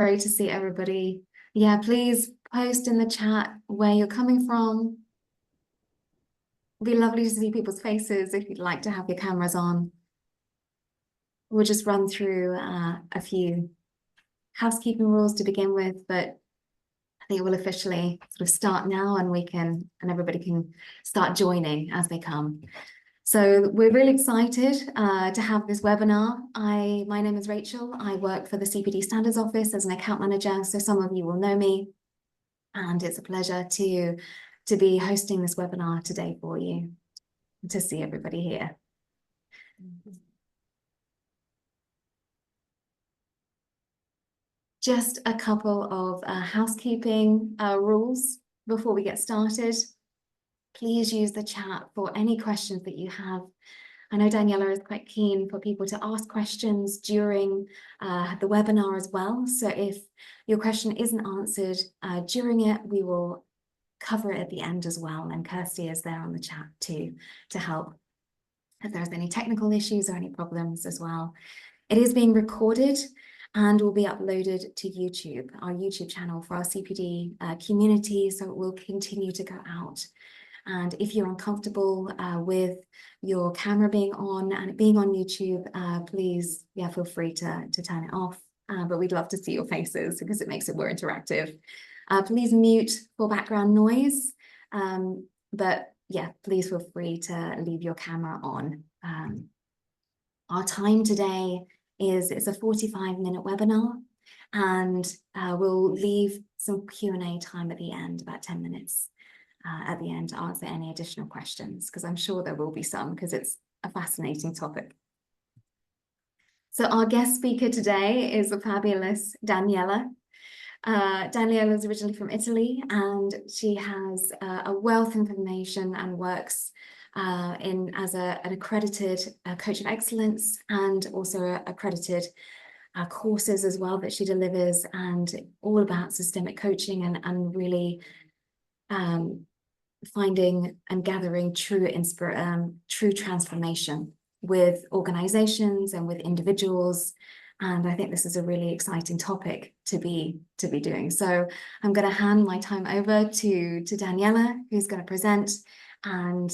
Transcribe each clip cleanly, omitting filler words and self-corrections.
Great to see everybody. Yeah, please post in the chat where you're coming from. It'd be lovely to see people's faces if you'd like to have your cameras on. We'll just run through a few housekeeping rules to begin with, but I think we'll officially sort of start now, and everybody can start joining as they come. So we're really excited to have this webinar. My name is Rachel. I work for the CPD Standards Office as an account manager, so some of you will know me, and it's a pleasure to be hosting this webinar today for you, and to see everybody here. Just a couple of housekeeping rules before we get started. Please use the chat for any questions that you have. I know Daniela is quite keen for people to ask questions during the webinar as well. So if your question isn't answered during it, we will cover it at the end as well. And Kirsty is there on the chat to help if there's any technical issues or any problems as well. It is being recorded and will be uploaded to YouTube, our YouTube channel for our CPD community. So it will continue to go out. And if you're uncomfortable with your camera being on and it being on YouTube, please, feel free to turn it off. But we'd love to see your faces because it makes it more interactive. Please mute for background noise. But please feel free to leave your camera on. Our time today it's a 45-minute webinar, and we'll leave some Q&A time at the end, about 10 minutes. At the end to answer any additional questions, because I'm sure there will be some, because it's a fascinating topic. So our guest speaker today is the fabulous Daniela. Daniela is originally from Italy, and she has a wealth of information and works as an accredited coach of excellence, and also accredited courses as well that she delivers, and all about systemic coaching and really finding and gathering true transformation with organizations and with individuals. And I think this is a really exciting topic to be doing. So I'm going to hand my time over to Daniela, who's going to present, and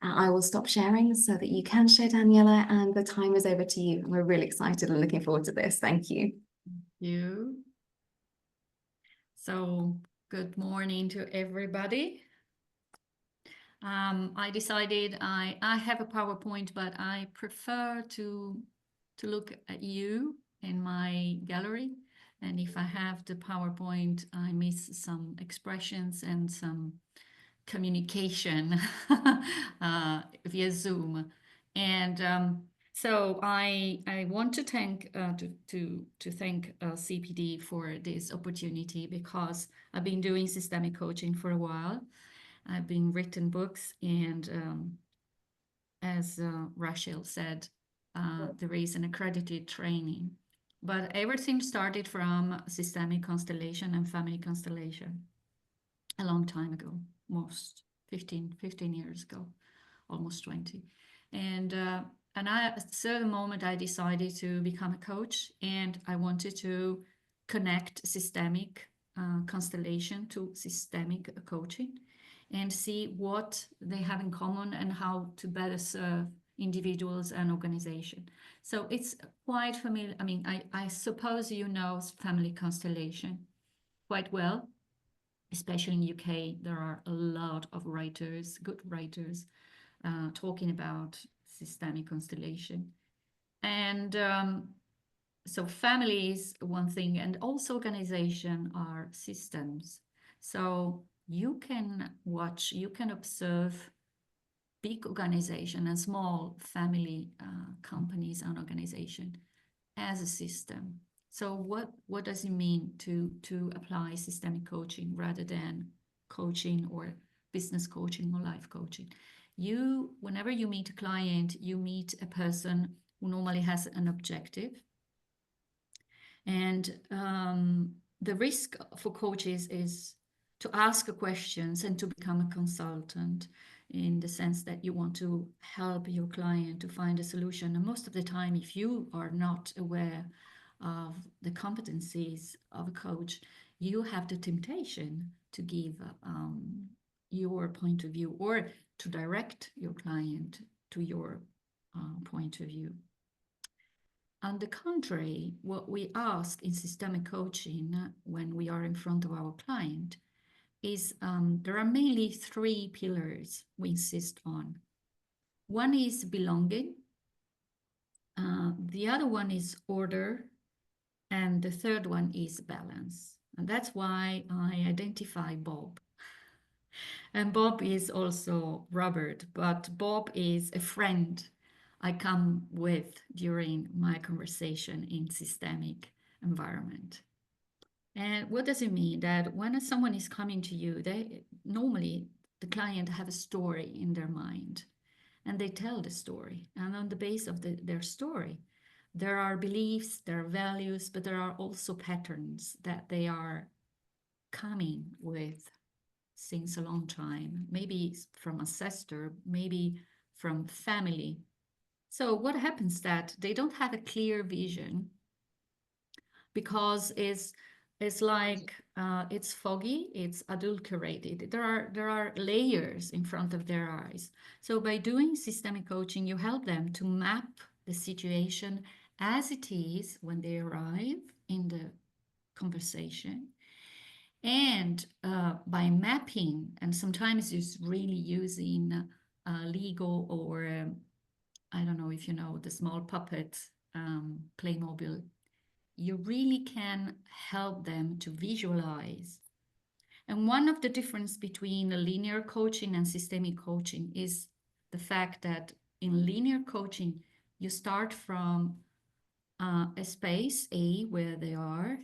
I will stop sharing so that you can share, Daniela, and the time is over to you. And we're really excited and looking forward to this. Thank you. Thank you. So good morning to everybody. I decided I have a PowerPoint, but I prefer to look at you in my gallery. And if I have the PowerPoint, I miss some expressions and some communication via Zoom. And so I want to thank thank CPD for this opportunity, because I've been doing systemic coaching for a while. I've been written books, and as Rachel said, there is an accredited training. But everything started from systemic constellation and family constellation a long time ago, most 15 years ago, almost 20. And at a certain moment, I decided to become a coach, and I wanted to connect systemic constellation to systemic coaching, and see what they have in common and how to better serve individuals and organization. So it's quite familiar. I mean, I suppose you know family constellation quite well, especially in UK. There are a lot of writers, good writers, talking about systemic constellation. And so family is one thing, and also organization are systems. So you can watch, you can observe big organization and small family companies and organization as a system. So what does it mean to apply systemic coaching rather than coaching or business coaching or life coaching? Whenever you meet a client, you meet a person who normally has an objective. And the risk for coaches is to ask questions and to become a consultant, in the sense that you want to help your client to find a solution. And most of the time, if you are not aware of the competencies of a coach, you have the temptation to give your point of view or to direct your client to your point of view. On the contrary, what we ask in systemic coaching when we are in front of our client is there are mainly three pillars we insist on. One is belonging, the other one is order, and the third one is balance. And that's why I identify Bob. And Bob is also Robert, but Bob is a friend I come with during my conversation in systemic environment. And what does it mean? That when someone is coming to you, they normally the client have a story in their mind and they tell the story. And on the base of their story, there are beliefs, there are values, but there are also patterns that they are coming with since a long time, maybe from ancestor, maybe from family. So what happens that they don't have a clear vision because it's like it's foggy, it's adulterated. There are layers in front of their eyes. So by doing systemic coaching, you help them to map the situation as it is when they arrive in the conversation. And by mapping, and sometimes it's really using Lego or I don't know if you know the small puppet Playmobil, you really can help them to visualize. And one of the difference between linear coaching and systemic coaching is the fact that in linear coaching, you start from a space A where they are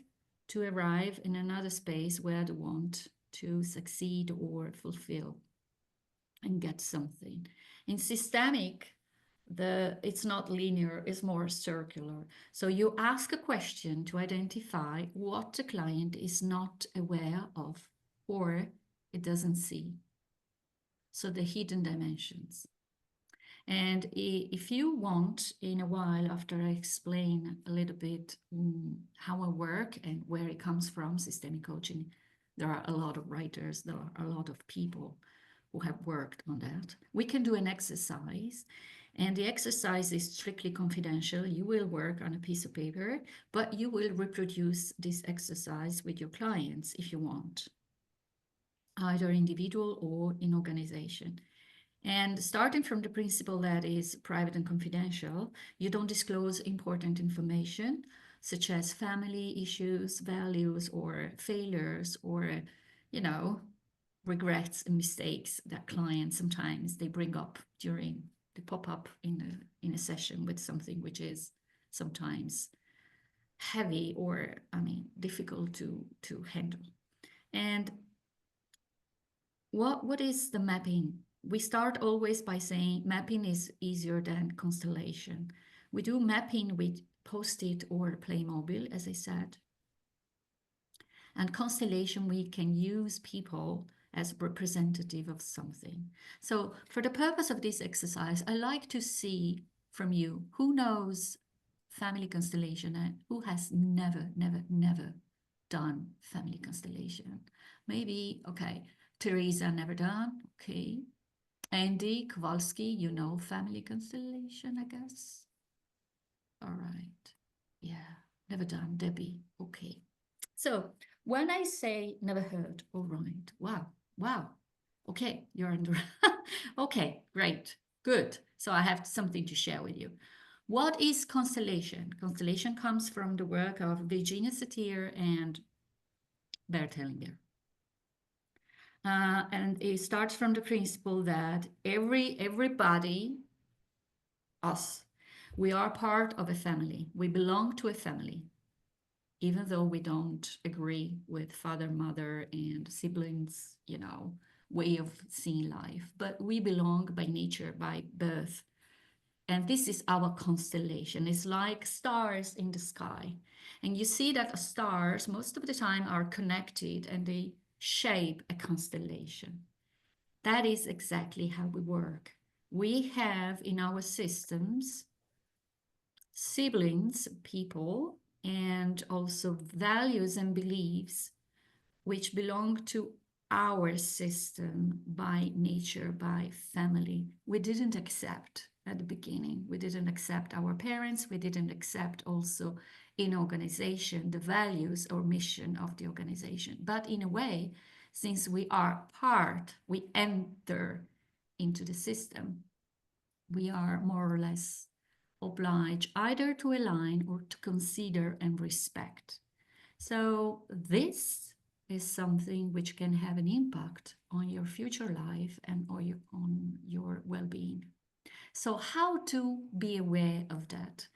to arrive in another space where they want to succeed or fulfill and get something. In systemic, it's not linear, it's more circular. So you ask a question to identify what the client is not aware of or it doesn't see. So the hidden dimensions. And if you want, in a while, after I explain a little bit how I work and where it comes from, systemic coaching, there are a lot of writers, there are a lot of people who have worked on that. We can do an exercise, and the exercise is strictly confidential. You will work on a piece of paper, but you will reproduce this exercise with your clients if you want, either individual or in organization. And starting from the principle that is private and confidential, you don't disclose important information such as family issues, values, or failures, or, you know, regrets and mistakes that clients sometimes they bring up during they pop up in a session with something which is sometimes heavy or difficult to handle. And what is the mapping? We start always by saying mapping is easier than constellation. We do mapping with Post-it or Playmobil, as I said. And constellation, we can use people as representative of something. So for the purpose of this exercise, I like to see from you who knows family constellation and who has never done family constellation. Maybe, okay, Teresa never done, okay. Andy Kowalski, you know family constellation, I guess. All right, yeah, never done. Debbie, okay. So when I say never heard, all right, wow, okay, you're under, okay, great, good. So I have something to share with you. What is constellation? Constellation comes from the work of Virginia Satir and Bert Hellinger. And it starts from the principle that everybody, us, we are part of a family. We belong to a family, even though we don't agree with father, mother, and siblings, you know, way of seeing life. But we belong by nature, by birth. And this is our constellation. It's like stars in the sky. And you see that stars, most of the time, are connected and they shape a constellation. That is exactly how we work. We have in our systems siblings, people and also values and beliefs which belong to our system by nature, by family. We didn't accept at the beginning. We didn't accept our parents. We didn't accept also in organization the values or mission of the organization. But in a way, since we are part, we enter into the system, we are more or less obliged either to align or to consider and respect. So this is something which can have an impact on your future life and on your well-being. So how to be aware of that?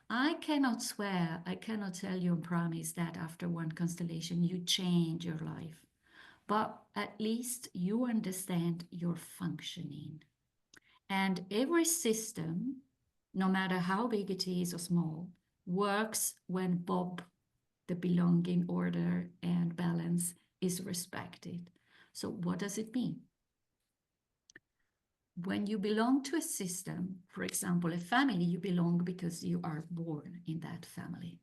I cannot swear, I cannot tell you and promise that after one constellation you change your life, but at least you understand your functioning. And every system, no matter how big it is or small, works when Bob, the belonging, order, and balance is respected. So what does it mean? When you belong to a system, for example, a family, you belong because you are born in that family.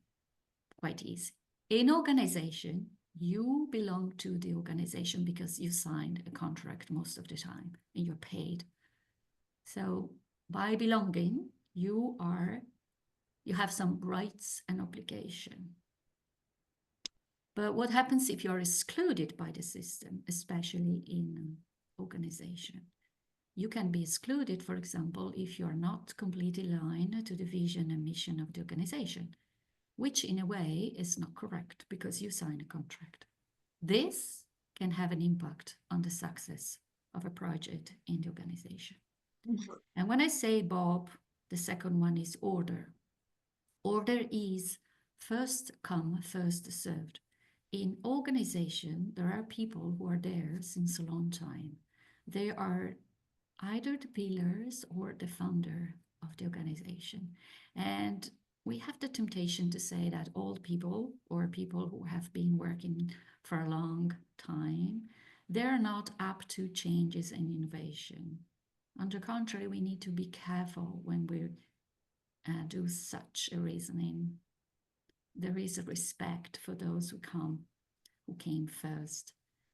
Quite easy. In organization, you belong to the organization because you signed a contract most of the time and you're paid. So by belonging, you have some rights and obligation. But what happens if you're excluded by the system, especially in an organization? You can be excluded, for example, if you're not completely aligned to the vision and mission of the organization, which in a way is not correct because you sign a contract. This can have an impact on the success of a project in the organization. And when I say Bob, the second one is order. Order is first come, first served. In organization, there are people who are there since a long time. They are either the pillars or the founder of the organization. And we have the temptation to say that old people or people who have been working for a long time, they're not up to changes and innovation. On the contrary, we need to be careful when we do such a reasoning. There is a respect for those who came first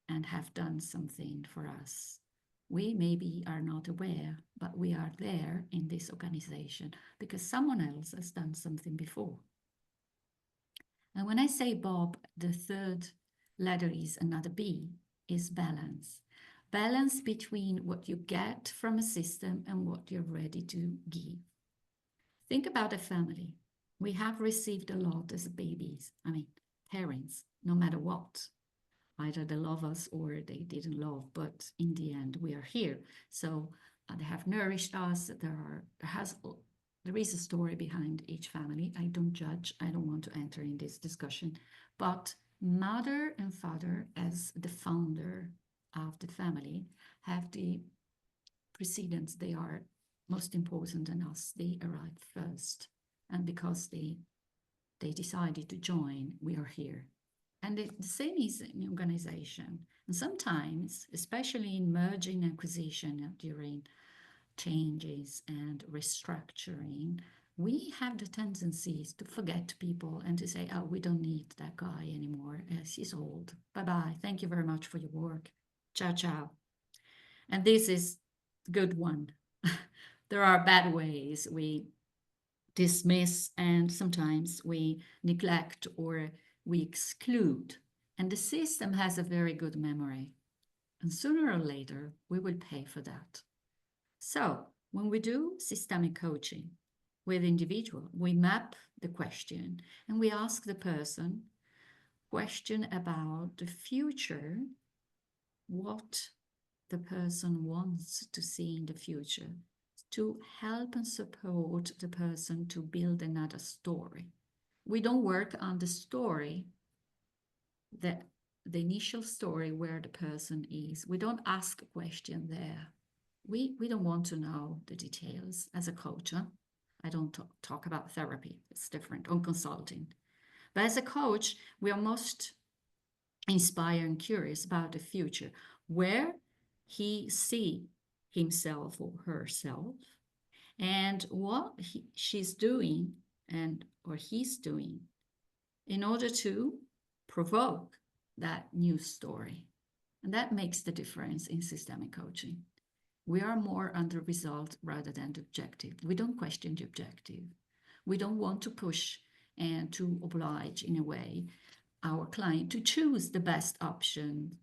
and have done something for us. We maybe are not aware, but we are there in this organization because someone else has done something before. And when I say Bob, the third letter is another B, is balance. Balance between what you get from a system and what you're ready to give. Think about a family. We have received a lot as babies, parents, no matter what. Either they love us or they didn't love, but in the end we are here. So they have nourished us. There is a story behind each family. I don't judge. I don't want to enter in this discussion. But mother and father, as the founder of the family, have the precedence. They are most important than us. They arrived first. And because they decided to join, we are here. And the same is in organization. And sometimes, especially in merging and acquisition during changes and restructuring, we have the tendencies to forget people and to say, oh, we don't need that guy anymore. Yes, he's old. Bye-bye. Thank you very much for your work. Ciao, ciao. And this is a good one. There are bad ways we dismiss and sometimes we neglect or we exclude. And the system has a very good memory. And sooner or later, we will pay for that. So when we do systemic coaching with individual, we map the question and we ask the person question about the future, what the person wants to see in the future, to help and support the person to build another story. We don't work on the story, the initial story where the person is. We don't ask a question there. We don't want to know the details as a coach. I don't talk about therapy. It's different on consulting. But as a coach, we are most inspired and curious about the future, where he see himself or herself, and what she's doing or he's doing in order to provoke that new story. And that makes the difference in systemic coaching. We are more on the result rather than the objective. We don't question the objective. We don't want to push and to oblige, in a way, our client to choose the best option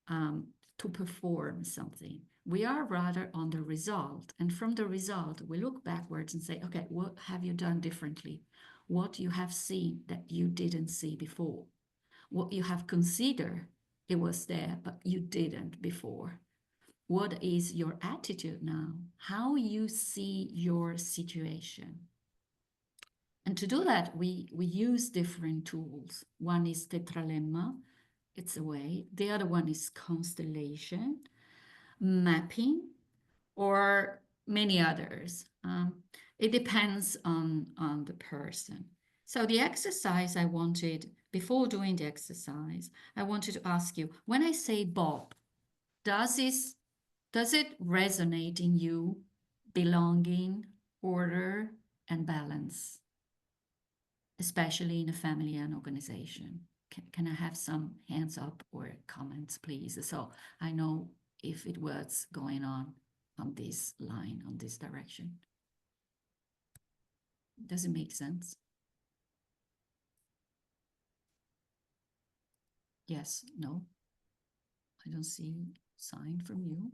to perform something. We are rather on the result. And from the result, we look backwards and say, okay, what have you done differently? What you have seen that you didn't see before? What you have considered it was there, but you didn't before? What is your attitude now? How you see your situation? And to do that, we use different tools. One is tetralemma, it's a way. The other one is constellation, mapping, or many others. It depends on the person. So the exercise I wanted, before doing the exercise, I wanted to ask you, when I say Bob, does it resonate in you, belonging, order, and balance, especially in a family and organization? Can I have some hands up or comments, please? So I know if it was going on this line, on this direction. Does it make sense? Yes, no? I don't see sign from you.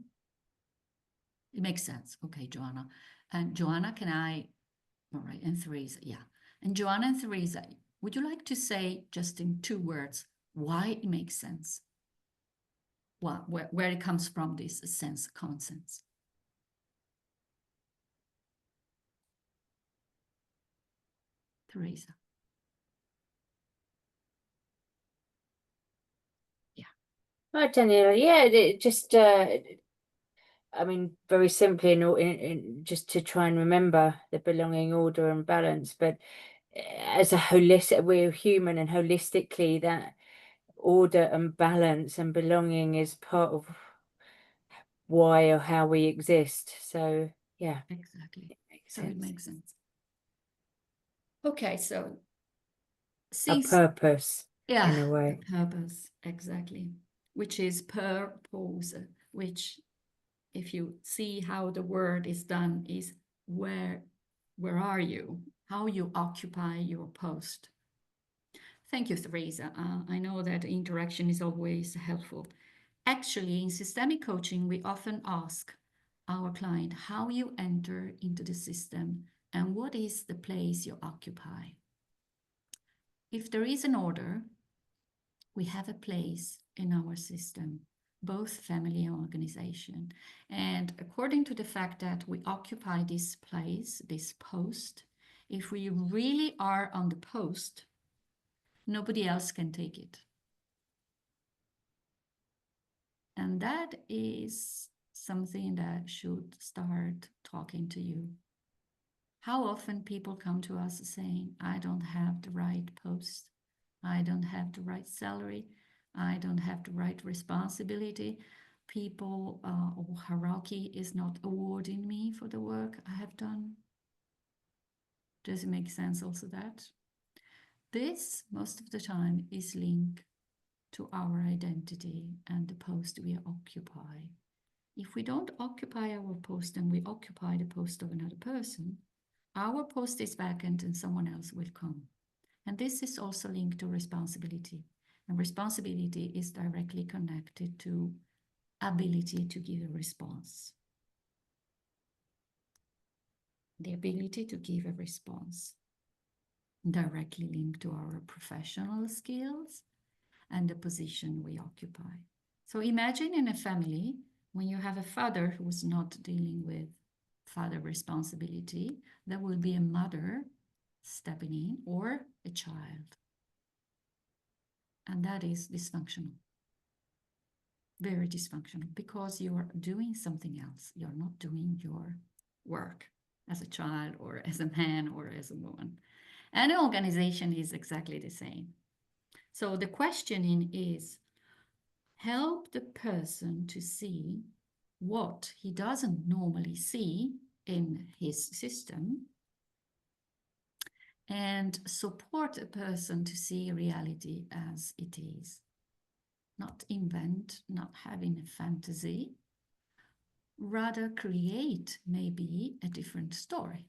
It makes sense. Okay, Joanna. And Joanna, can I, all right, and Theresa, yeah. And Joanna and Theresa, would you like to say just in 2 words why it makes sense? Where it comes from, this sense, common sense? Theresa. Yeah. Hi, Daniela. Yeah, it just, I mean, very simply, in just to try and remember the belonging, order, and balance. But as a holistic, we're human, and holistically, that order and balance and belonging is part of why or how we exist. So, yeah. Exactly. So sense. it makes sense. Okay, so A purpose, yeah, in a way. the purpose, exactly, which is purpose, which, if you see how the word is done, is where are you? How you occupy your post. Thank you, Theresa. I know that interaction is always helpful. Actually, in systemic coaching, we often ask our client how you enter into the system and what is the place you occupy. If there is an order, we have a place in our system, both family and organization. And according to the fact that we occupy this place, this post, if we really are on the post, nobody else can take it. And that is something that should start talking to you. How often people come to us saying, I don't have the right post, I don't have the right salary, I don't have the right responsibility. People or hierarchy is not awarding me for the work I have done. Does it make sense also that? This, most of the time, is linked to our identity and the post we occupy. If we don't occupy our post and we occupy the post of another person, our post is vacant and someone else will come. And this is also linked to responsibility. And responsibility is directly connected to ability to give a response. The ability to give a response, directly linked to our professional skills and the position we occupy. So imagine in a family, when you have a father who's not dealing with father responsibility, there will be a mother stepping in or a child. And that is dysfunctional. Very dysfunctional, because you're doing something else. You're not doing your work as a child or as a man or as a woman. And the organization is exactly the same. So the questioning is, help the person to see what he doesn't normally see in his system, and support a person to see reality as it is. Not invent, not having a fantasy, rather create maybe a different story.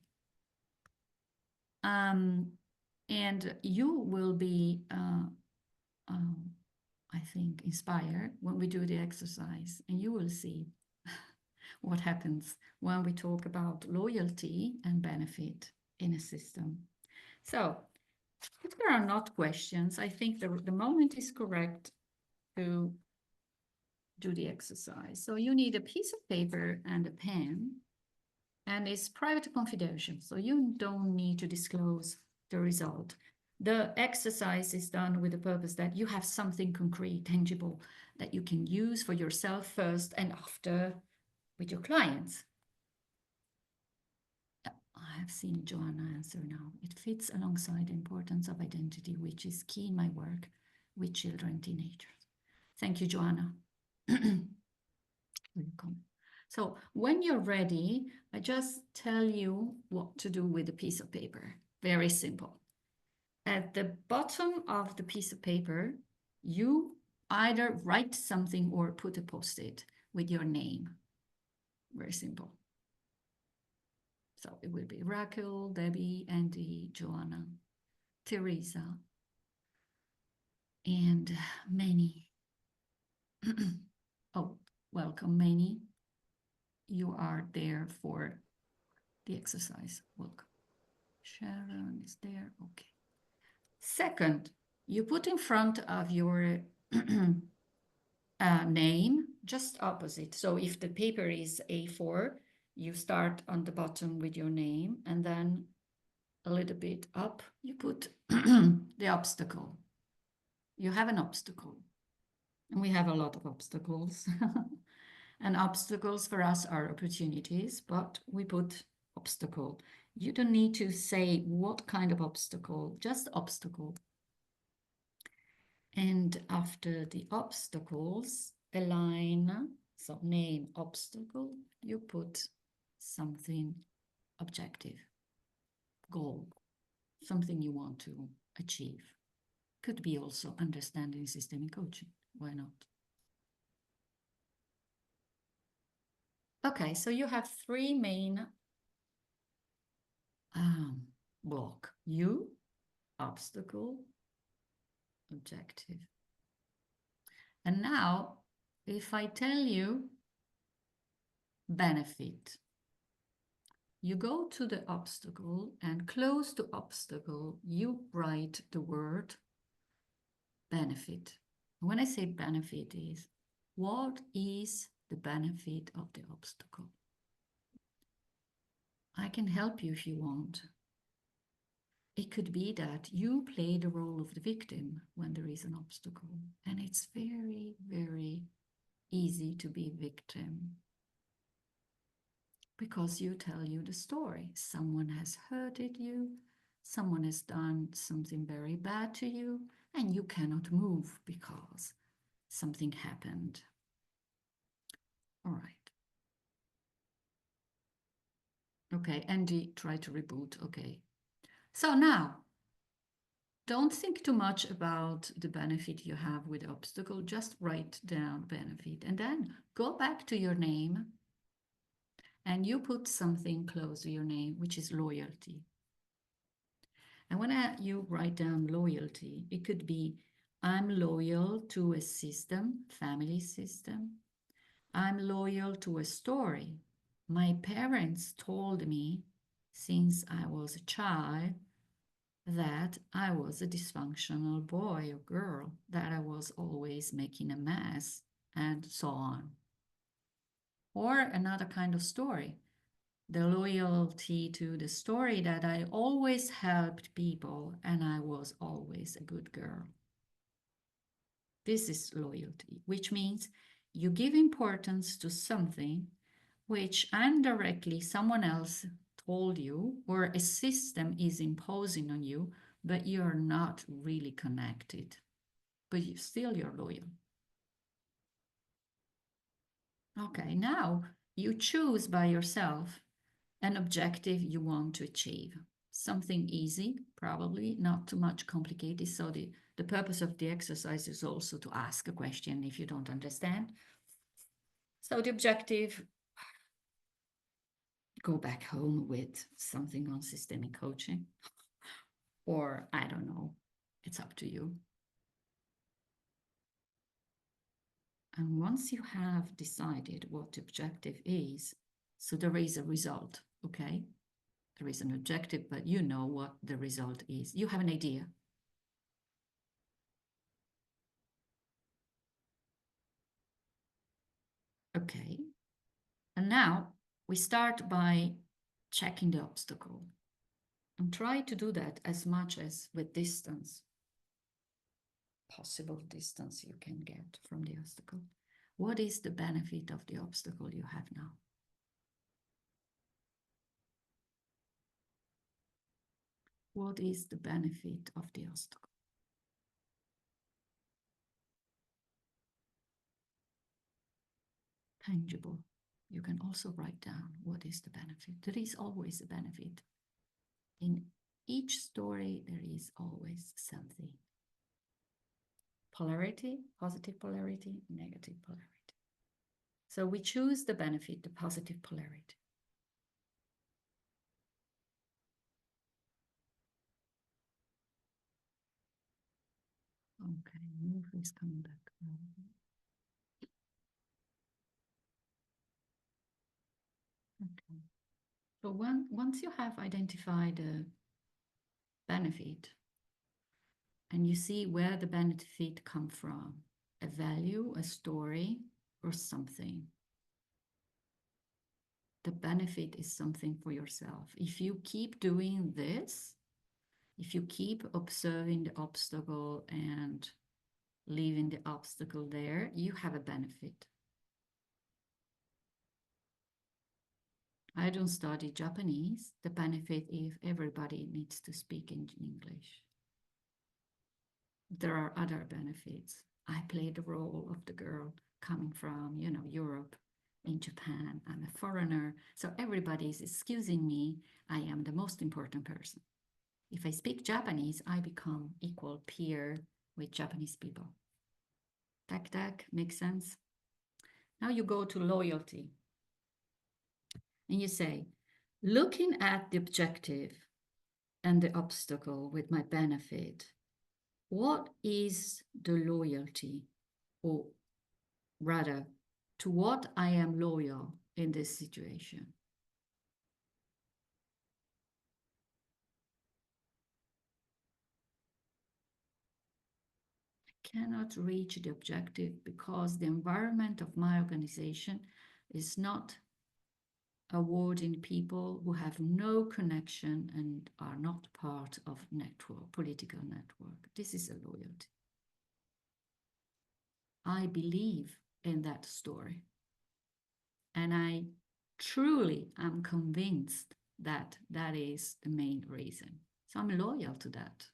And you will be, I think, inspired when we do the exercise, and you will see what happens when we talk about loyalty and benefit in a system. So if there are not questions, I think the moment is correct to do the exercise. So you need a piece of paper and a pen, and it's private confidential, so you don't need to disclose the result. The exercise is done with the purpose that you have something concrete, tangible, that you can use for yourself first and after with your clients. I have seen Joanna answer now. It fits alongside the importance of identity, which is key in my work with children and teenagers. Thank you, Joanna. Welcome. So when you're ready, I just tell you what to do with a piece of paper. Very simple. At the bottom of the piece of paper, you either write something or put a post-it with your name. Very simple. So it will be Raquel, Debbie, Andy, Joanna, Teresa, and Manny. Oh, welcome, Manny. You are there for the exercise. Welcome. Sharon is there. Okay. Second, you put in front of your name just opposite. So if the paper is A4, you start on the bottom with your name, and then a little bit up, you put the obstacle. You have an obstacle. And we have a lot of obstacles. And obstacles for us are opportunities, but we put obstacle. You don't need to say what kind of obstacle, just obstacle. And after the obstacles, a line, so name obstacle, you put something objective, goal, something you want to achieve. Could be also understanding systemic coaching, why not? Okay, so you have three main block. You, obstacle, objective. And now, if I tell you benefit, you go to the obstacle and close to obstacle, you write the word benefit. When I say benefit is, what is the benefit of the obstacle? I can help you if you want. It could be that you play the role of the victim when there is an obstacle. And it's very, very easy to be victim. Because you tell you the story. Someone has hurted you. Someone has done something very bad to you. And you cannot move because something happened. All right. Okay, Andy, try to reboot. Okay. So now, don't think too much about the benefit you have with the obstacle. Just write down benefit and then go back to your name and you put something close to your name, which is loyalty. And when you write down loyalty, it could be, I'm loyal to a system, family system. I'm loyal to a story. My parents told me since I was a child that I was a dysfunctional boy or girl, that I was always making a mess, and so on. Or another kind of story, the loyalty to the story that I always helped people and I was always a good girl. This is loyalty, which means you give importance to something which indirectly someone else told you or a system is imposing on you, but you're not really connected, but you're loyal. Okay, now you choose by yourself an objective you want to achieve. something easy, probably not too much complicated. So the purpose of the exercise is also to ask a question if you don't understand. So the objective, go back home with something on systemic coaching, or I don't know, it's up to you. And once you have decided what the objective is, so there is a result, okay? There is an objective, but you know what the result is. You have an idea. Okay. And now we start by checking the obstacle. And try to do that as much as with distance, possible distance you can get from the obstacle. What is the benefit of the obstacle you have now? What is the benefit of the obstacle? Tangible. You can also write down what is the benefit. There is always a benefit. In each story, there is always something. Polarity, positive polarity, negative polarity. So we choose the benefit, the positive polarity. Okay, move is coming back. Okay. So once you have identified a benefit and you see where the benefit comes from, a value, a story, or something, the benefit is something for yourself. If you keep doing this, if you keep observing the obstacle and leaving the obstacle there, you have a benefit. I don't study Japanese. The benefit is everybody needs to speak in English. There are other benefits. I play the role of the girl coming from, Europe, in Japan. I'm a foreigner. So everybody is excusing me. I am the most important person. If I speak Japanese, I become equal peer with Japanese people. Tak, makes sense? Now you go to loyalty. And you say, looking at the objective and the obstacle with my benefit, what is the loyalty, or rather, to what I am loyal in this situation? I cannot reach the objective because the environment of my organization is not awarding people who have no connection and are not part of political network. This is a loyalty. I believe in that story. And I truly am convinced that that is the main reason. So I'm loyal to that.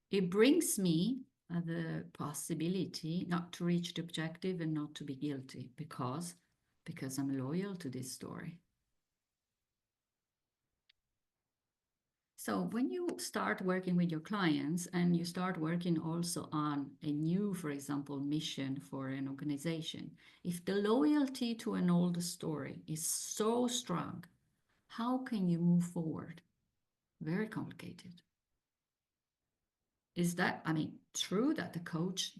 It brings me the possibility not to reach the objective and not to be guilty because I'm loyal to this story. So when you start working with your clients and you start working also on a new, for example, mission for an organization, if the loyalty to an old story is so strong, how can you move forward? Very complicated. Is that, true that the coach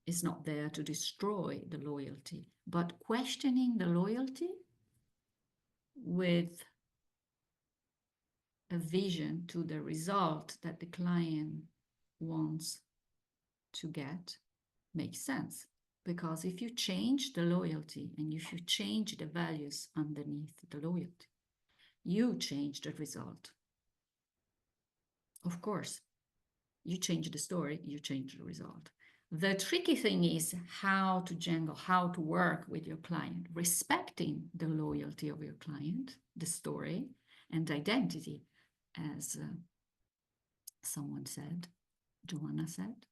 is not there to destroy the loyalty, but questioning the loyalty with a vision to the result that the client wants to get makes sense. Because if you change the loyalty and if you change the values underneath the loyalty, you change the result. Of course, you change the story, you change the result. The tricky thing is how to work with your client, respecting the loyalty of your client, the story, and identity, as someone said, Joanna said.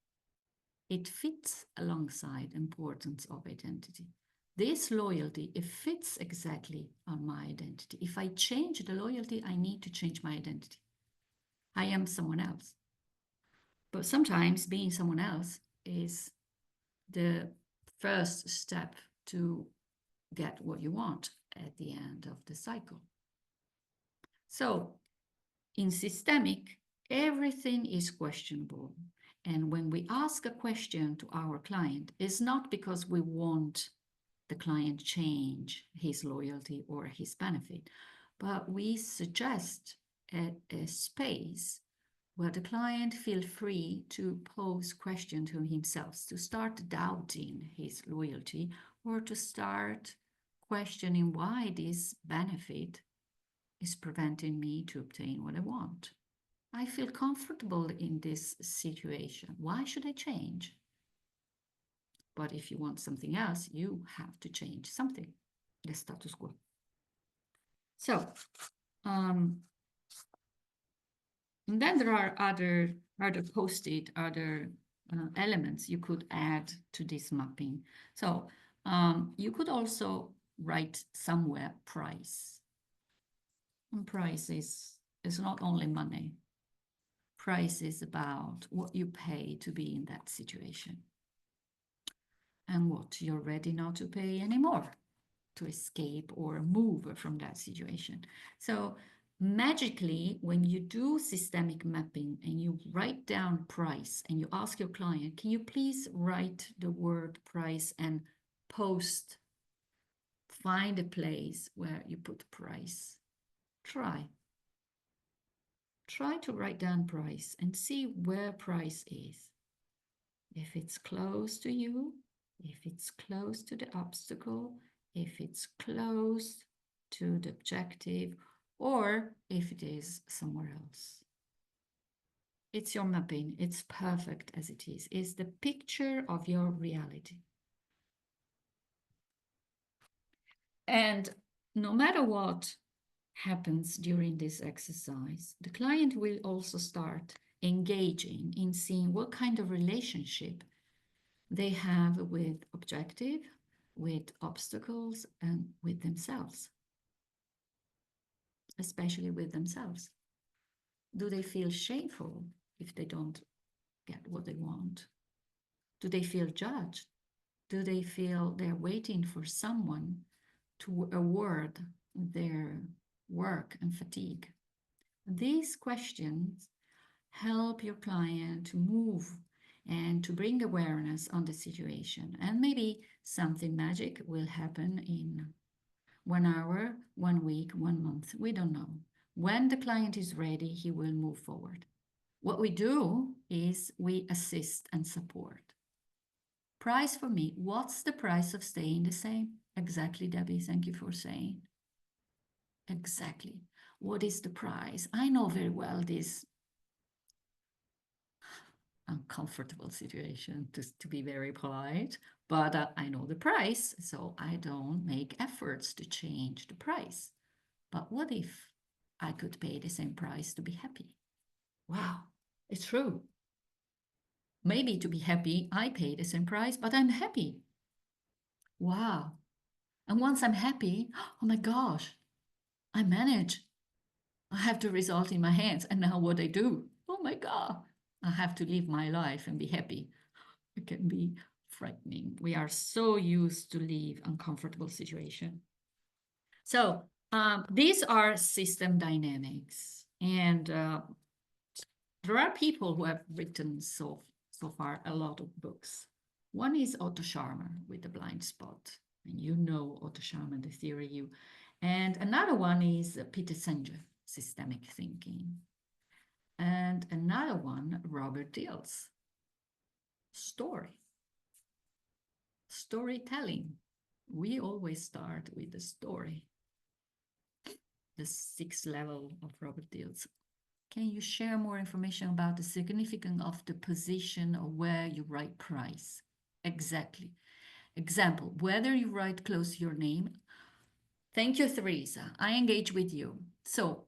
It fits alongside importance of identity. this loyalty, it fits exactly on my identity. If I change the loyalty, I need to change my identity. I am someone else. But sometimes being someone else is the first step to get what you want at the end of the cycle. So in systemic, everything is questionable. And when we ask a question to our client, it's not because we want the client change his loyalty or his benefit, but we suggest a space where the client feel free to pose question to himself, to start doubting his loyalty, or to start questioning why this benefit is preventing me to obtain what I want. I feel comfortable in this situation. Why should I change? But if you want something else, you have to change something, the status quo. So, and then there are other post-it, other elements you could add to this mapping. So you could also write somewhere price. And price is not only money. Price is about what you pay to be in that situation and what you're ready not to pay anymore to escape or move from that situation. So magically, when you do systemic mapping and you write down price and you ask your client, can you please write the word price and post, find a place where you put price. Try to write down price and see where price is. If it's close to you, if it's close to the obstacle, if it's close to the objective, or if it is somewhere else. It's your mapping. It's perfect as it is. It's the picture of your reality. And no matter what happens during this exercise, the client will also start engaging in seeing what kind of relationship they have with objective, with obstacles, and with themselves, especially with themselves. Do they feel shameful if they don't get what they want? Do they feel judged? Do they feel they're waiting for someone to award their work and fatigue? These questions help your client to move and to bring awareness on the situation. And maybe something magic will happen in 1 hour, 1 week, 1 month. We don't know. When the client is ready, he will move forward. What we do is we assist and support. Price for me, what's the price of staying the same? Exactly, Debbie, thank you for saying. Exactly. What is the price? I know very well this uncomfortable situation, to be very polite, but I know the price, so I don't make efforts to change the price. But what if I could pay the same price to be happy? Wow, it's true. Maybe to be happy, I pay the same price, but I'm happy. Wow. And once I'm happy, oh my gosh, I manage. I have the result in my hands. And now what I do? Oh my God, I have to live my life and be happy. It can be frightening. We are so used to live uncomfortable situation. So these are system dynamics. And there are people who have written so far a lot of books. One is Otto Scharmer with The Blind Spot. And you know Otto Scharmer, the theory. And another one is Peter Senge, Systemic Thinking. And another one, Robert Dills, Storytelling. We always start with the story. The 6th level of Robert Dills. Can you share more information about the significance of the position or where you write price? Exactly. Example, whether you write close to your name. Thank you, Teresa. I engage with you. So,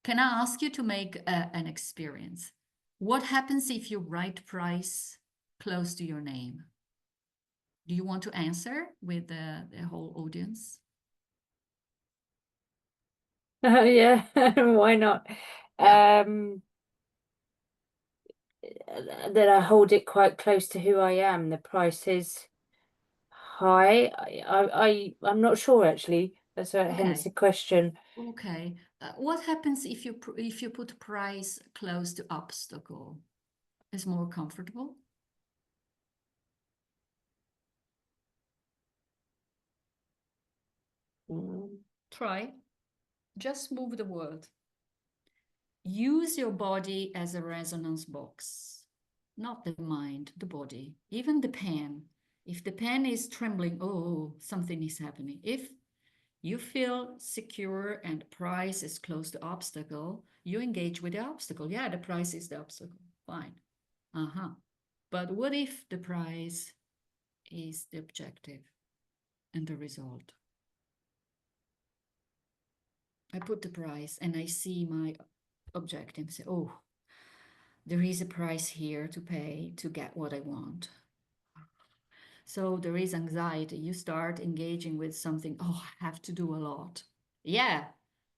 can I ask you to make an experience? What happens if you write price close to your name? Do you want to answer with the whole audience? Yeah, why not? Yeah. That I hold it quite close to who I am. The price is high. I'm not sure actually. That's hence the question. Okay. What happens if you put price close to obstacle? Is more comfortable? Try. Just move the word. Use your body as a resonance box, not the mind, the body, even the pen. If the pen is trembling, oh, something is happening. If you feel secure and price is close to obstacle, you engage with the obstacle. Yeah, the price is the obstacle. Fine. But what if the price is the objective and the result? I put the price and I see my objective, say, oh, there is a price here to pay to get what I want. So there is anxiety. You start engaging with something, oh, I have to do a lot. Yeah,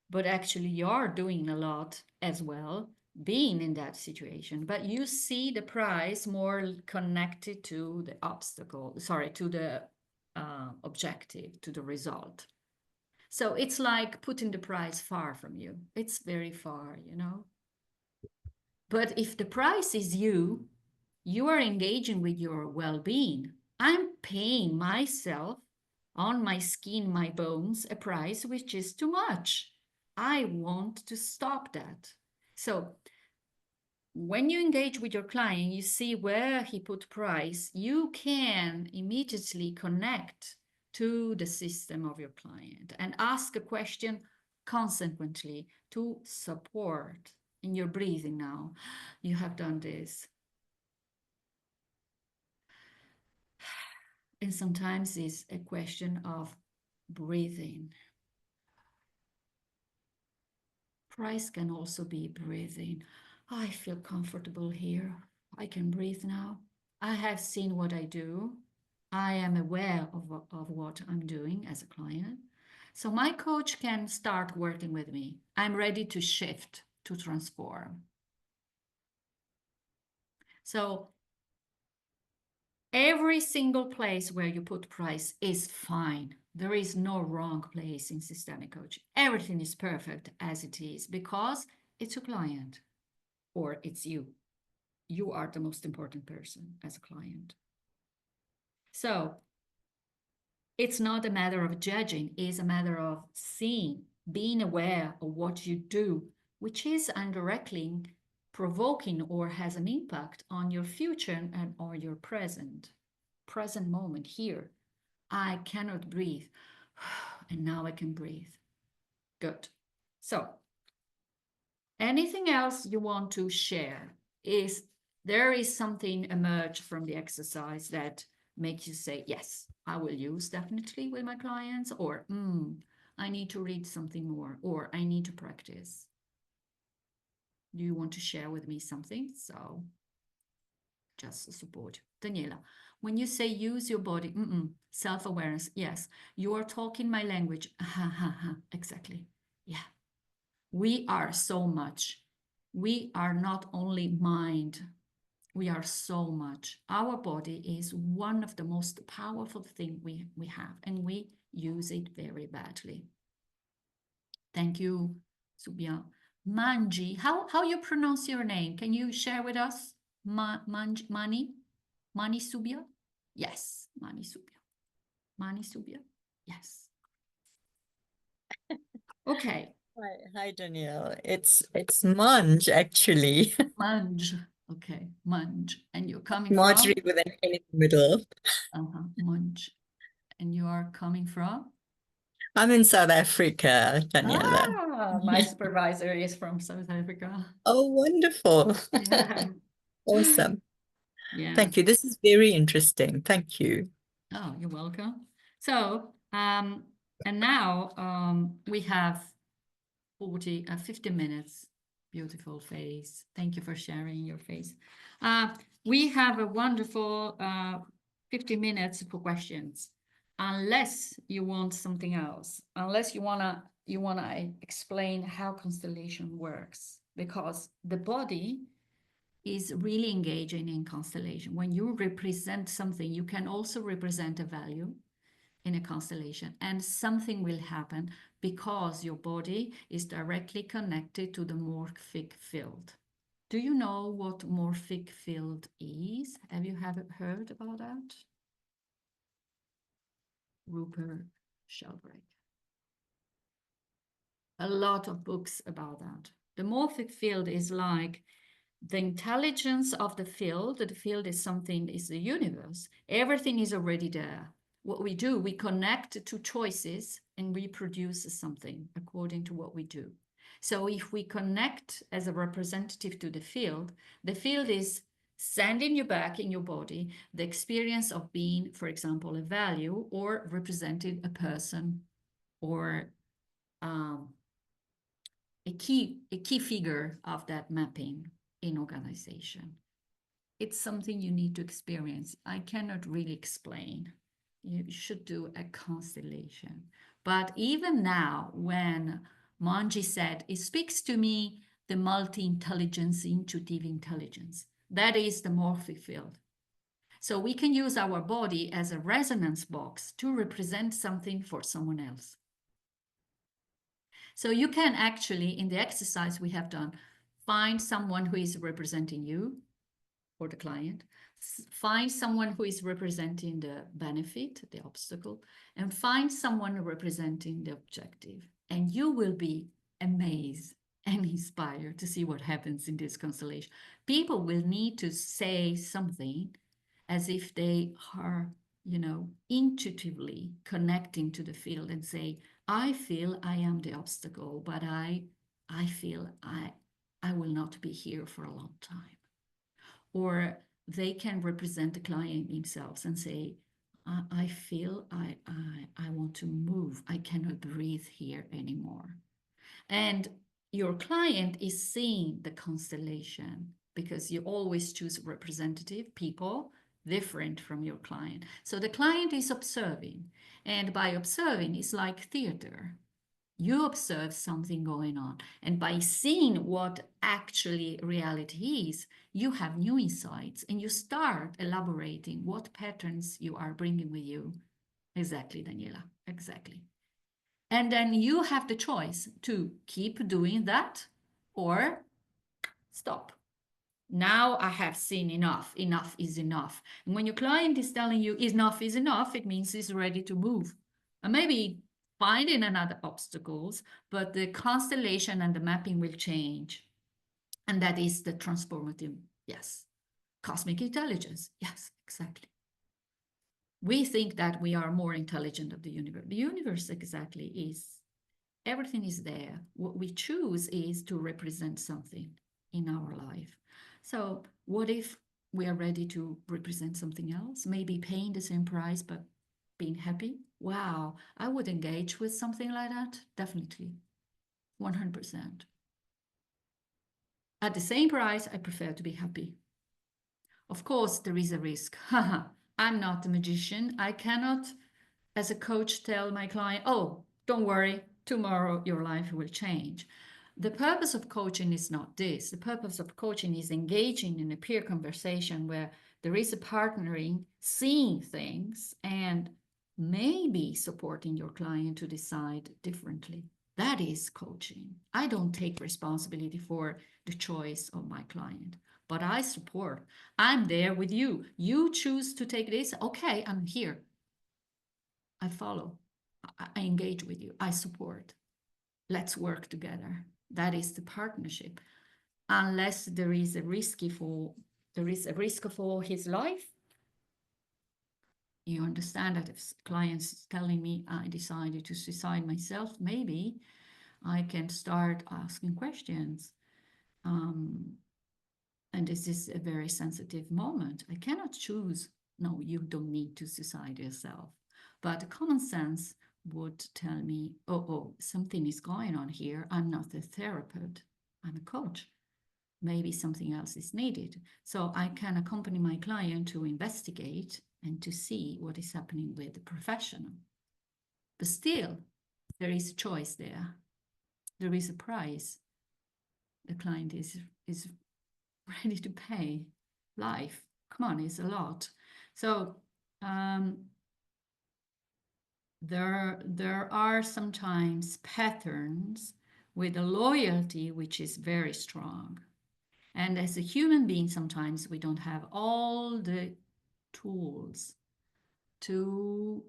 but actually you're doing a lot as well, being in that situation. But you see the price more connected to the obstacle, sorry, to the objective, to the result. So it's like putting the prize far from you. It's very far, you know. But if the prize is you, you are engaging with your well-being. I'm paying myself on my skin, my bones, a price which is too much. I want to stop that. So when you engage with your client, you see where he put price, you can immediately connect to the system of your client and ask a question consequently to support in your breathing now. You have done this. And sometimes it's a question of breathing. Price can also be breathing. I feel comfortable here. I can breathe now. I have seen what I do. I am aware of what I'm doing as a client. So my coach can start working with me. I'm ready to shift, to transform. So every single place where you put price is fine. There is no wrong place in systemic coaching. Everything is perfect as it is because it's a client or it's you. You are the most important person as a client. So it's not a matter of judging, it's a matter of seeing, being aware of what you do, which is indirectly provoking or has an impact on your future and or your present moment here. I cannot breathe. And now I can breathe. Good. So anything else you want to share? Is there is something emerge from the exercise that makes you say, yes, I will use definitely with my clients, or I need to read something more, or I need to practice? Do you want to share with me something? So just to support. Daniela, when you say use your body, self-awareness, yes, you are talking my language. Exactly. Yeah. We are so much. We are not only mind. We are so much. Our body is one of the most powerful things we have, and we use it very badly. Thank you, Subia. Manji, how you pronounce your name? Can you share with us? Mani Subia? Yes, Mani Subia. Mani Subia? Yes. Okay. Hi, Danielle. It's Munge actually. Munge. Okay, Munge. And you're coming Marjorie from? with an N in the middle. Munge. And you are coming from? I'm in South Africa, Daniela. My supervisor is from South Africa. Oh, wonderful. Yeah. Awesome. Yeah. Thank you. This is very interesting. Thank you. Oh, you're welcome. So, and now we have 50 minutes. Beautiful face. Thank you for sharing your face. We have a wonderful 50 minutes for questions, unless you want something else, unless you wanna explain how constellation works, because the body is really engaging in constellation. When you represent something, you can also represent a value in a constellation, and something will happen because your body is directly connected to the morphic field. Do you know what morphic field is? Have you heard about that? Rupert Sheldrake. A lot of books about that. The morphic field is like the intelligence of the field. The field is something, is the universe. Everything is already there. What we do, we connect to choices and we produce something according to what we do. So if we connect as a representative to the field is sending you back in your body the experience of being, for example, a value, or representing a person, or a key figure of that mapping in organization. It's something you need to experience. I cannot really explain. You should do a constellation. But even now, when Manji said, it speaks to me, the multi-intelligence, intuitive intelligence. That is the morphic field. So we can use our body as a resonance box to represent something for someone else. So you can actually, in the exercise we have done, find someone who is representing you or the client, find someone who is representing the benefit, the obstacle, and find someone representing the objective. And you will be amazed and inspired to see what happens in this constellation. People will need to say something as if they are, intuitively connecting to the field and say, I feel I am the obstacle, but I feel I will not be here for a long time. Or they can represent the client themselves and say, I feel I want to move. I cannot breathe here anymore. And your client is seeing the constellation, because you always choose representative people different from your client. So the client is observing, and by observing, it's like theater. You observe something going on, and by seeing what actually reality is, you have new insights, and you start elaborating what patterns you are bringing with you. Exactly, Daniela, exactly. And then you have the choice to keep doing that or stop. Now I have seen enough. Enough is enough. And when your client is telling you enough is enough, it means he's ready to move. And maybe finding another obstacles, but the constellation and the mapping will change. And that is the transformative, yes. Cosmic intelligence, yes, exactly. We think that we are more intelligent of the universe. The universe exactly is, everything is there. What we choose is to represent something in our life. So what if we are ready to represent something else? Maybe paying the same price, but being happy? Wow, I would engage with something like that. Definitely, 100%. At the same price, I prefer to be happy. Of course, there is a risk. I'm not a magician. I cannot, as a coach, tell my client, oh, don't worry, tomorrow your life will change. The purpose of coaching is not this. The purpose of coaching is engaging in a peer conversation where there is a partnering, seeing things, and maybe supporting your client to decide differently. That is coaching. I don't take responsibility for the choice of my client, but I support. I'm there with you. You choose to take this. Okay, I'm here. I follow. I engage with you. I support. Let's work together. That is the partnership. Unless there is a risk for his life. You understand that if clients telling me I decided to suicide myself, maybe I can start asking questions. And this is a very sensitive moment. I cannot choose, no, you don't need to suicide yourself. But common sense would tell me, oh, something is going on here. I'm not a therapist, I'm a coach. Maybe something else is needed. So I can accompany my client to investigate and to see what is happening with the professional. But still, there is a choice there. There is a price the client is ready to pay. Life, come on, it's a lot. So there are sometimes patterns with a loyalty which is very strong. And as a human being, sometimes we don't have all the tools to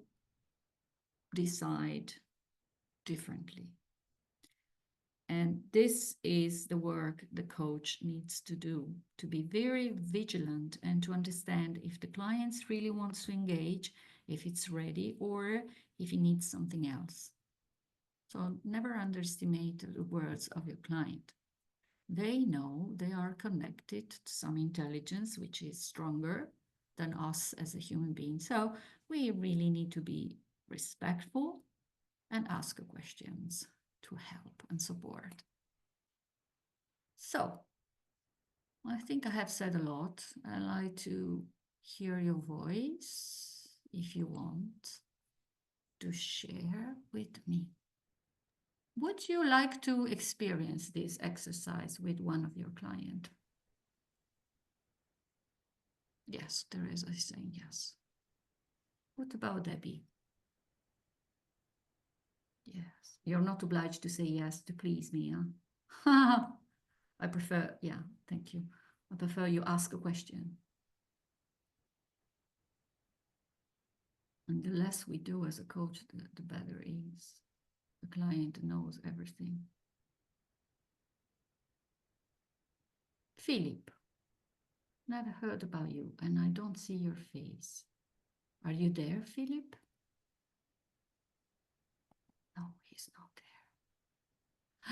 decide differently. And this is the work the coach needs to do, to be very vigilant and to understand if the client really wants to engage, if it's ready, or if he needs something else. So never underestimate the words of your client. They know they are connected to some intelligence which is stronger than us as a human being. So we really need to be respectful and ask questions to help and support. So I think I have said a lot. I like to hear your voice if you want to share with me. Would you like to experience this exercise with one of your clients? Yes, Teresa is saying yes. What about Debbie? Yes, you're not obliged to say yes to please me, huh? I prefer, yeah, thank you. I prefer you ask a question. And the less we do as a coach, the better it is. The client knows everything. Philip, never heard about you and I don't see your face. Are you there, Philip? No, he's not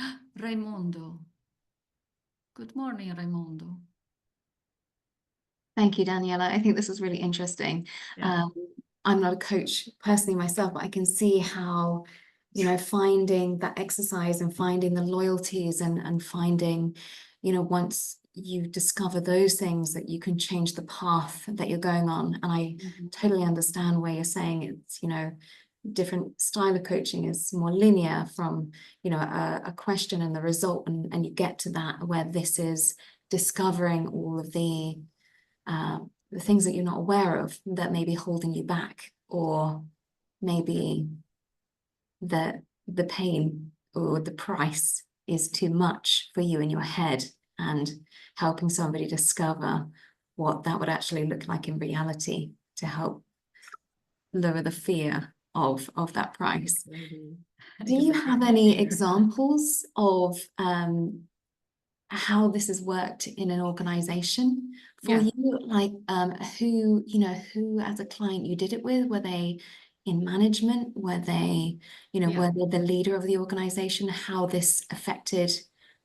there. Raimondo. Good morning, Raimondo. Thank you, Daniela. I think this is really interesting. Yeah. I'm not a coach personally myself, but I can see how, you know, finding that exercise and finding the loyalties and finding, you know, once you discover those things that you can change the path that you're going on. And I totally understand where you're saying it's, you know, different style of coaching is more linear from, you know, a question and the result, and you get to that where this is discovering all of the things that you're not aware of that may be holding you back, or maybe the pain or the price is too much for you in your head, and helping somebody discover what that would actually look like in reality to help lower the fear of that price. Do you have any examples of how this has worked in an organization for you? Like who, you know, who as a client you did it with? Were they in management? Were they, you know, were they the leader of the organization? How this affected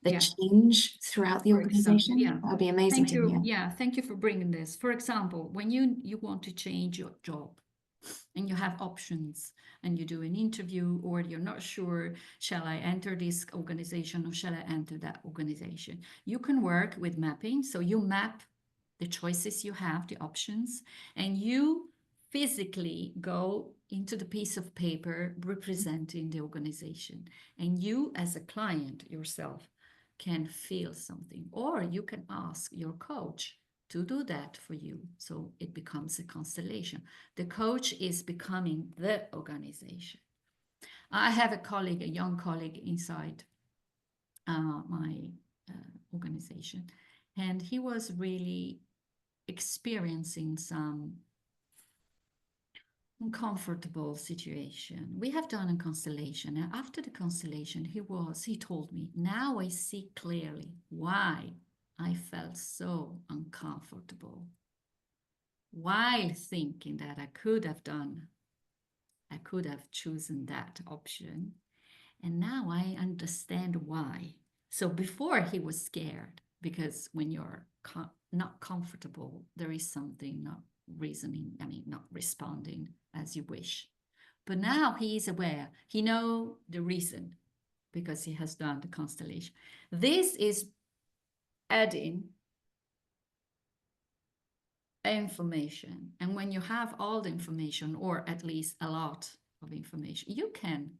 the change throughout the organization? That would be amazing to hear. Yeah, thank you for bringing this. For example, when you want to change your job and you have options and you do an interview, or you're not sure, shall I enter this organization or shall I enter that organization? You can work with mapping. So you map the choices you have, the options, and you physically go into the piece of paper representing the organization. And you as a client yourself can feel something, or you can ask your coach to do that for you. So it becomes a constellation. The coach is becoming the organization. I have a colleague, a young colleague inside my organization, and he was really experiencing some uncomfortable situation. We have done a constellation, and after the constellation, he told me, now I see clearly why I felt so uncomfortable while thinking that I could have chosen that option. And now I understand why. So before he was scared, because when you're not comfortable, there is something not responding as you wish. But now he is aware, he knows the reason, because he has done the constellation. This is adding information. And when you have all the information, or at least a lot of information, you can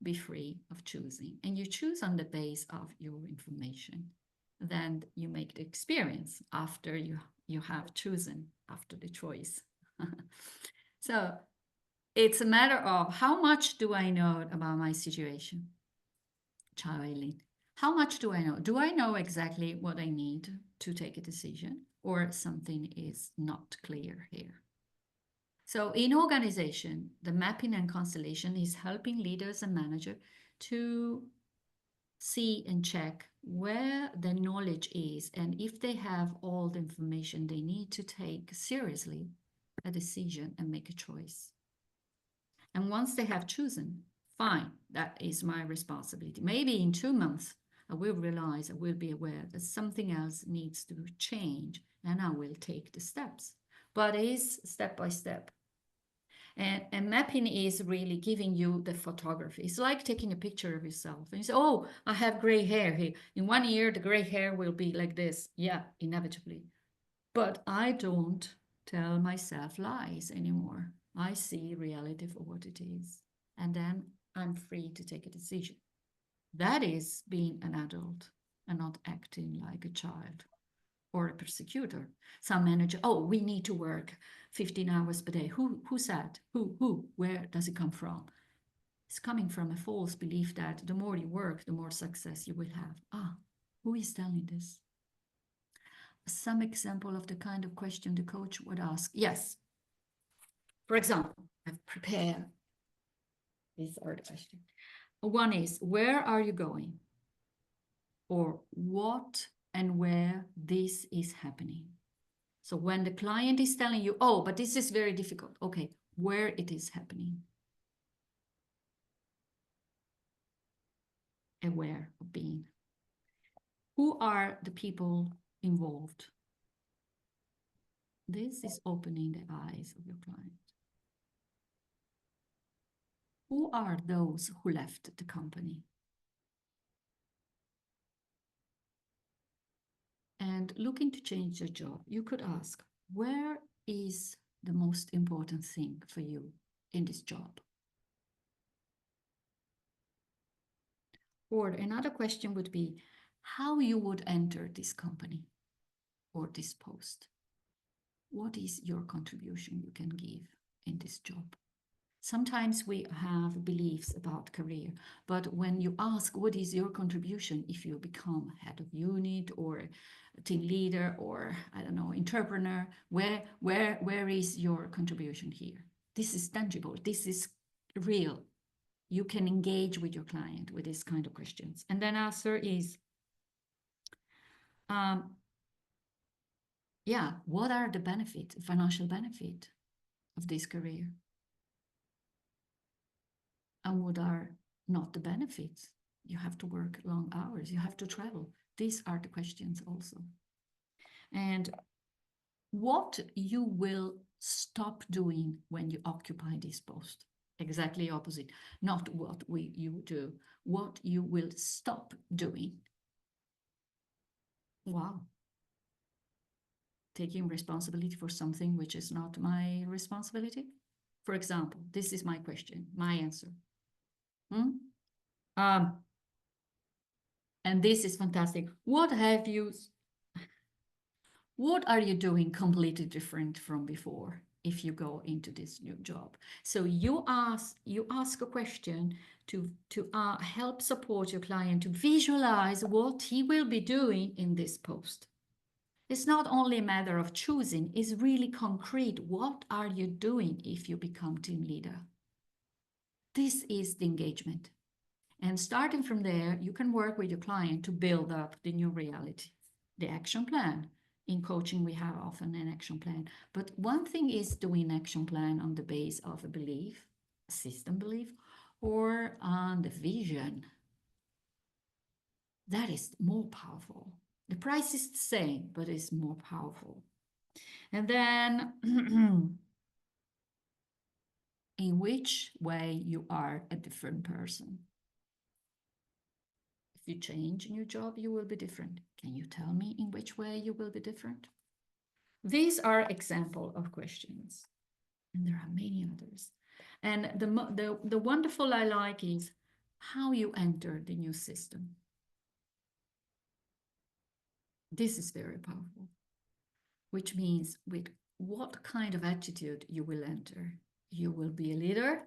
be free of choosing. And you choose on the base of your information. Then you make the experience after you have chosen, after the choice. So it's a matter of how much do I know about my situation? Ciao, Eileen. How much do I know? Do I know exactly what I need to take a decision, or something is not clear here? So in organization, the mapping and constellation is helping leaders and managers to see and check where the knowledge is, and if they have all the information they need to take seriously a decision and make a choice. And once they have chosen, fine, that is my responsibility. Maybe in 2 months, I will realize, I will be aware that something else needs to change, and I will take the steps. But it is step by step. And mapping is really giving you the photography. It's like taking a picture of yourself. And you say, oh, I have gray hair here. In 1 year, the gray hair will be like this. Yeah, inevitably. But I don't tell myself lies anymore. I see reality for what it is. And then I'm free to take a decision. That is being an adult and not acting like a child or a persecutor. Some manager, oh, we need to work 15 hours per day. Who said? Who? Where does it come from? It's coming from a false belief that the more you work, the more success you will have. Ah, who is telling this? Some example of the kind of question the coach would ask. Yes. For example, I've prepared. These are the questions. One is, where are you going? Or what and where this is happening. So when the client is telling you, oh, but this is very difficult. Okay, where it is happening. Aware of being. Who are the people involved? This is opening the eyes of your client. Who are those who left the company? And looking to change your job, you could ask, where is the most important thing for you in this job? Or another question would be, how you would enter this company or this post? What is your contribution you can give in this job? Sometimes we have beliefs about career, but when you ask what is your contribution if you become head of unit or team leader or, I don't know, entrepreneur, where is your contribution here? This is tangible, this is real. You can engage with your client with this kind of questions. And then answer is, yeah, what are the benefits, financial benefit of this career? And what are not the benefits? You have to work long hours, you have to travel. These are the questions also. And what you will stop doing when you occupy this post. Exactly opposite. Not what you do, what you will stop doing. Wow. Taking responsibility for something which is not my responsibility. For example, this is my question, my answer. And this is fantastic. What are you doing completely different from before if you go into this new job? So you ask a question to help support your client to visualize what he will be doing in this post. It's not only a matter of choosing, it's really concrete. What are you doing if you become team leader? This is the engagement. And starting from there, you can work with your client to build up the new reality, the action plan. In coaching, we have often an action plan. But one thing is doing an action plan on the base of a belief, a system belief, or on the vision. That is more powerful. The price is the same, but it's more powerful. And then, in which way you are a different person. If you change in your job, you will be different. Can you tell me in which way you will be different? these are example of questions, and there are many others. And the wonderful I like is how you enter the new system. This is very powerful, which means with what kind of attitude you will enter. You will be a leader,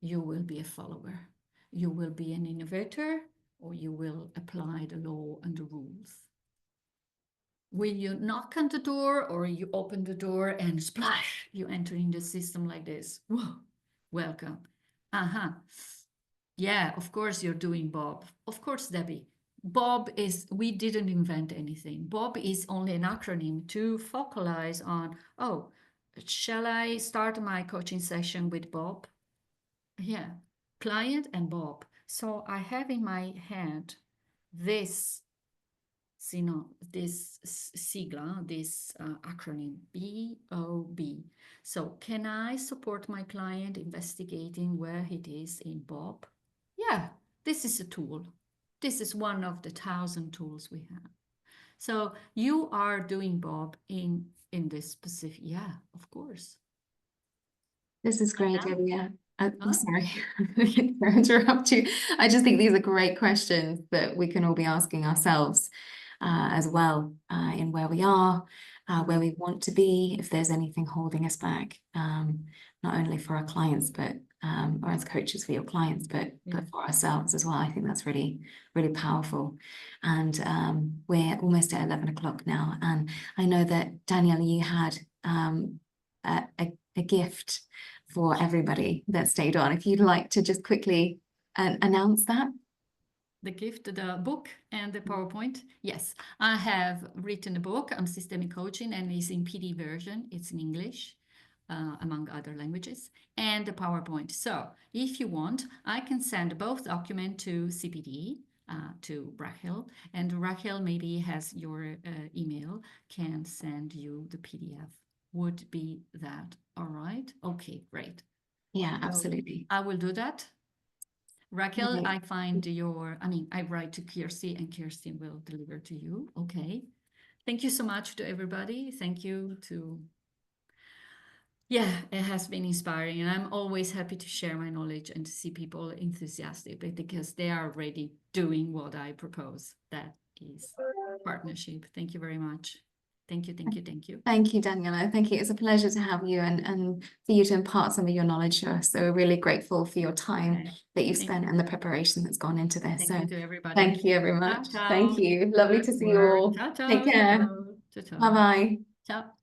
you will be a follower, you will be an innovator, or you will apply the law and the rules. Will you knock on the door, or you open the door and splash, you enter in the system like this? Whoa, welcome. Yeah, of course you're doing Bob. Of course, Debbie. Bob is, we didn't invent anything. Bob is only an acronym to focalize on, oh, shall I start my coaching session with Bob? Yeah, client and Bob. So I have in my head this, this sigla, this acronym, BOB. So can I support my client investigating where it is in Bob? Yeah, this is a tool. This is one of the 1,000 tools we have. So you are doing Bob in this specific, yeah, of course. This is great, Yeah. Debbie. I'm Huh? sorry to interrupt you. I just think these are great questions that we can all be asking ourselves as well, in where we are, where we want to be, if there's anything holding us back, not only for our clients, but or as coaches for your clients, but for ourselves as well. I think that's really, really powerful. And we're almost at 11 o'clock now. And I know that, Daniela, you had a gift for everybody that stayed on. If you'd like to just quickly announce that. The gift, the book and the PowerPoint. Yes, I have written a book on systemic coaching, and it's in PD version. It's in English, among other languages, and the PowerPoint. So if you want, I can send both documents to CPD, to Rachel, and Rachel maybe has your email, can send you the PDF. Would be that all right? Okay, great. Yeah, absolutely. I will do that. Raquel, Okay. I find your, I write to Kirsty and Kirsty will deliver to you. Okay. Thank you so much to everybody. Thank you to, yeah, it has been inspiring, and I'm always happy to share my knowledge and to see people enthusiastic because they are already doing what I propose. That is partnership. Thank you very much. Thank you, thank you, thank you. Thank you, Daniela. Thank you. It's a pleasure to have you and for you to impart some of your knowledge to us. So we're really grateful for your time that you've spent and the preparation that's gone into this. Thank you to everybody. Thank you very much. Ciao, ciao. Thank you. Lovely to see you all. Ciao, ciao. Take care. Ciao, ciao. Bye-bye. Ciao.